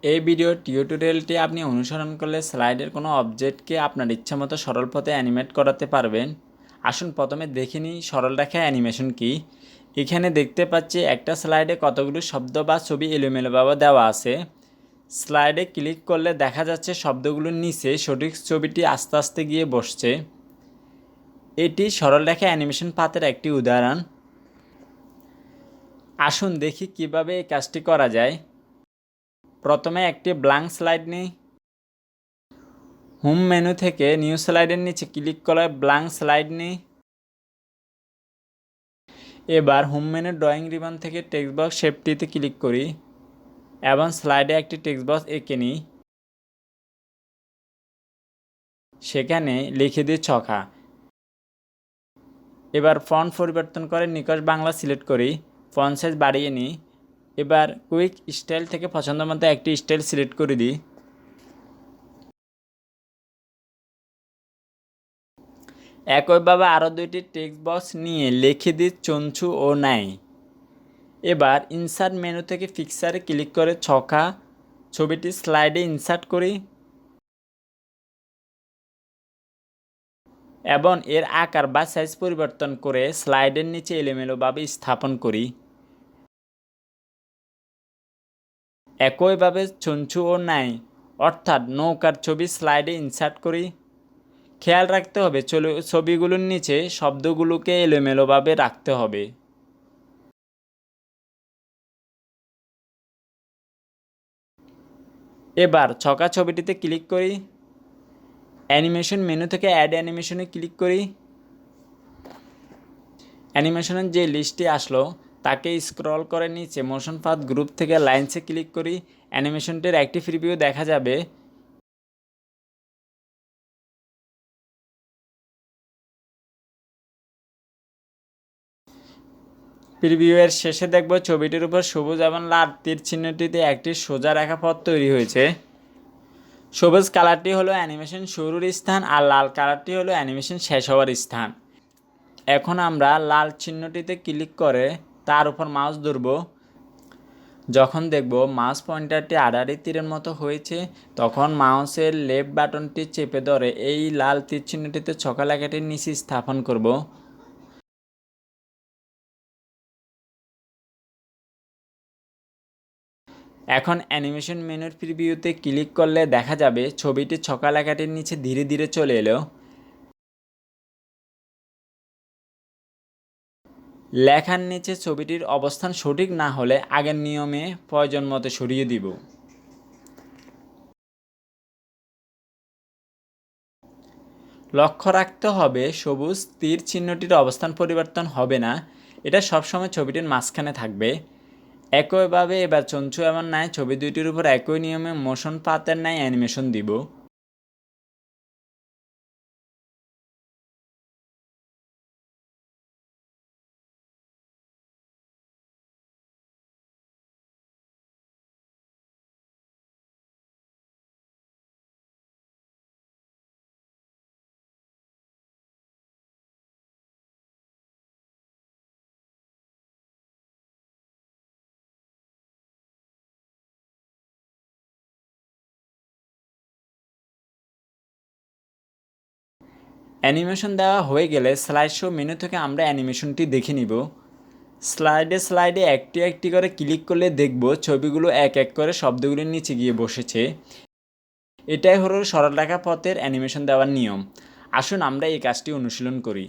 এই ভিডিও টিউটোরিয়ালটি আপনি অনুসরণ করলে স্লাইডের কোনো অবজেক্টকে আপনার ইচ্ছামতো সরল পথে অ্যানিমেট করাতে পারবেন। আসুন প্রথমে দেখে নিই সরল রেখা অ্যানিমেশন কি। এখানে দেখতে পাচ্ছি একটা স্লাইডে কতগুলো শব্দ বা ছবি এলোমেলোভাবে দেওয়া আছে। স্লাইডে ক্লিক করলে দেখা যাচ্ছে শব্দগুলোর নিচে সঠিক ছবিটি আস্তে আস্তে গিয়ে বসছে। এটি সরল রেখা অ্যানিমেশন পাথের একটি উদাহরণ। আসুন দেখি কিভাবে এই কাজটি করা যায়। প্রথমে একটি ব্ল্যাঙ্ক স্লাইড নিই। হোম মেনু থেকে নিউ স্লাইডের নিচে ক্লিক করে ব্ল্যাঙ্ক স্লাইড নিই। এবার হোম মেনু ড্রয়িং রিবন থেকে টেক্সট বক্স শেপটিতে ক্লিক করি এবং স্লাইডে একটি টেক্সট বক্স এঁকে নিই। সেখানে লিখে দিই ছকা। এবার ফন্ট পরিবর্তন করে নিকষ বাংলা সিলেক্ট করি, ফন্ট সাইজ বাড়িয়ে নিই। এবার কুইক স্টাইল থেকে পছন্দ মতো একটি স্টাইল সিলেক্ট করে দিই। একইভাবে আরও দুইটি টেক্সট বক্স নিয়ে লিখে দিই চঞ্চু ও নাই। এবার ইনসার্ট মেনু থেকে পিকচারে ক্লিক করে ছকা ছবিটি স্লাইডে ইনসার্ট করি এবং এর আকার বা সাইজ পরিবর্তন করে স্লাইডের নিচে এলোমেলোভাবে স্থাপন করি। একইভাবে চঞ্চু ও নাই অর্থাৎ নৌকার ছবি স্লাইডে ইনসার্ট করি। খেয়াল রাখতে হবে ছবিগুলোর নিচে শব্দগুলোকে এলোমেলোভাবে রাখতে হবে। এবার ছকা ছবিটিতে ক্লিক করি, অ্যানিমেশন মেনু থেকে অ্যাড অ্যানিমেশনে ক্লিক করি। অ্যানিমেশনের যে লিস্টটি আসলো তাকে স্ক্রল করে নিচে মোশন পাথ গ্রুপ থেকে লাইনসে ক্লিক করি। অ্যানিমেশনটির একটি প্রিভিউ দেখা যাবে। প্রিভিউয়ের শেষে দেখব ছবিটির উপর সবুজ এবং লাল তীর চিহ্নটিতে একটি সোজা রেখা পথ তৈরি হয়েছে। সবুজ কালারটি হলো অ্যানিমেশন শুরুর স্থান আর লাল কালারটি হলো অ্যানিমেশন শেষ হওয়ার স্থান। এখন আমরা লাল চিহ্নটিতে ক্লিক করে তার উপর মাউস ধরব। যখন দেখব মাউস পয়েন্টারটি আড়াআড়ি তীরের মতো হয়েছে তখন মাউসের লেফট বাটনটি চেপে ধরে এই লাল তীর চিহ্নটিতে ছকা লেখাটির নিচে স্থাপন করব। এখন অ্যানিমেশন মেনুর প্রিভিউতে ক্লিক করলে দেখা যাবে ছবিটি ছকা লেখাটির নিচে ধীরে ধীরে চলে এলো। লেখার নিচে ছবিটির অবস্থান সঠিক না হলে আগের নিয়মে প্রয়োজন মতো সরিয়ে দিব। লক্ষ্য রাখতে হবে সবুজ তীর চিহ্নটির অবস্থান পরিবর্তন হবে না, এটা সবসময় ছবিটির মাঝখানে থাকবে। একইভাবে এবার চঞ্চু এবং নাই ছবি দুইটির উপর একই নিয়মে মোশন পাথের ন্যায় অ্যানিমেশন দিব। অ্যানিমেশন দেওয়া হয়ে গেলে স্লাইড শো মেনু থেকে আমরা অ্যানিমেশনটি দেখে নিব। স্লাইডে একটি একটি করে ক্লিক করলে দেখব ছবিগুলো এক এক করে শব্দগুলির নিচে গিয়ে বসেছে। এটাই হলো সরল রেখা পথের অ্যানিমেশন দেওয়ার নিয়ম। আসুন আমরা এই কাজটি অনুশীলন করি।